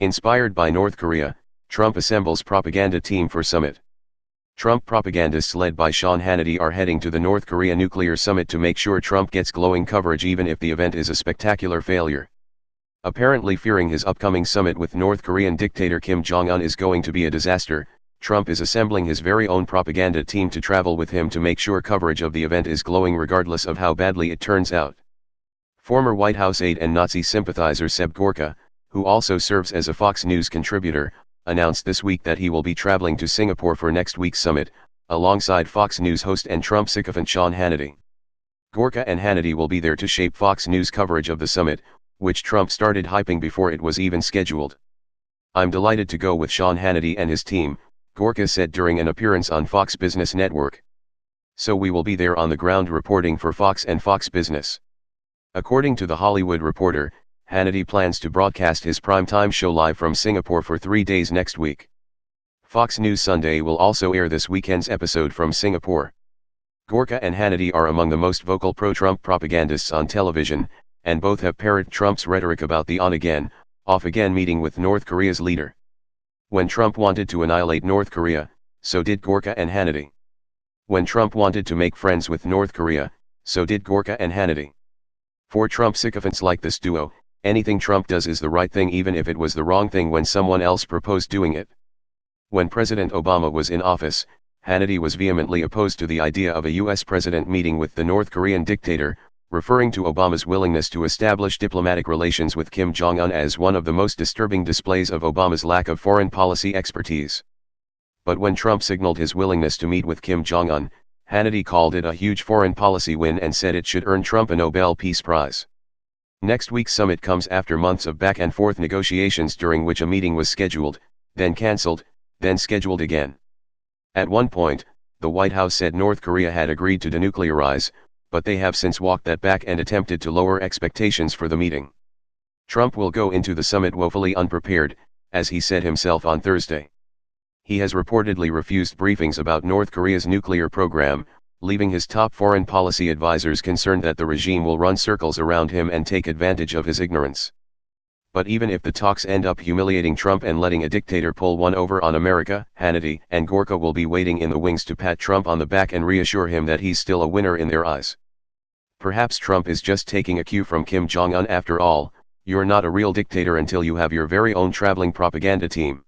Inspired by North Korea, Trump assembles propaganda team for summit. Trump propagandists led by Sean Hannity are heading to the North Korea nuclear summit to make sure Trump gets glowing coverage even if the event is a spectacular failure. Apparently fearing his upcoming summit with North Korean dictator Kim Jong-un is going to be a disaster, Trump is assembling his very own propaganda team to travel with him to make sure coverage of the event is glowing regardless of how badly it turns out. Former White House aide and Nazi sympathizer Seb Gorka, who also serves as a Fox News contributor, announced this week that he will be traveling to Singapore for next week's summit, alongside Fox News host and Trump sycophant Sean Hannity. Gorka and Hannity will be there to shape Fox News coverage of the summit, which Trump started hyping before it was even scheduled. "I'm delighted to go with Sean Hannity and his team," Gorka said during an appearance on Fox Business Network. "So we will be there on the ground reporting for Fox and Fox Business." According to The Hollywood Reporter, Hannity plans to broadcast his primetime show live from Singapore for 3 days next week. Fox News Sunday will also air this weekend's episode from Singapore. Gorka and Hannity are among the most vocal pro-Trump propagandists on television, and both have parroted Trump's rhetoric about the on-again, off-again meeting with North Korea's leader. When Trump wanted to annihilate North Korea, so did Gorka and Hannity. When Trump wanted to make friends with North Korea, so did Gorka and Hannity. For Trump sycophants like this duo, anything Trump does is the right thing even if it was the wrong thing when someone else proposed doing it. When President Obama was in office, Hannity was vehemently opposed to the idea of a U.S. president meeting with the North Korean dictator, referring to Obama's willingness to establish diplomatic relations with Kim Jong-un as one of the most disturbing displays of Obama's lack of foreign policy expertise. But when Trump signaled his willingness to meet with Kim Jong-un, Hannity called it a huge foreign policy win and said it should earn Trump a Nobel Peace Prize. Next week's summit comes after months of back-and-forth negotiations during which a meeting was scheduled, then cancelled, then scheduled again. At one point, the White House said North Korea had agreed to denuclearize, but they have since walked that back and attempted to lower expectations for the meeting. Trump will go into the summit woefully unprepared, as he said himself on Thursday. He has reportedly refused briefings about North Korea's nuclear program, leaving his top foreign policy advisors concerned that the regime will run circles around him and take advantage of his ignorance. But even if the talks end up humiliating Trump and letting a dictator pull one over on America, Hannity and Gorka will be waiting in the wings to pat Trump on the back and reassure him that he's still a winner in their eyes. Perhaps Trump is just taking a cue from Kim Jong-un after all. You're not a real dictator until you have your very own traveling propaganda team.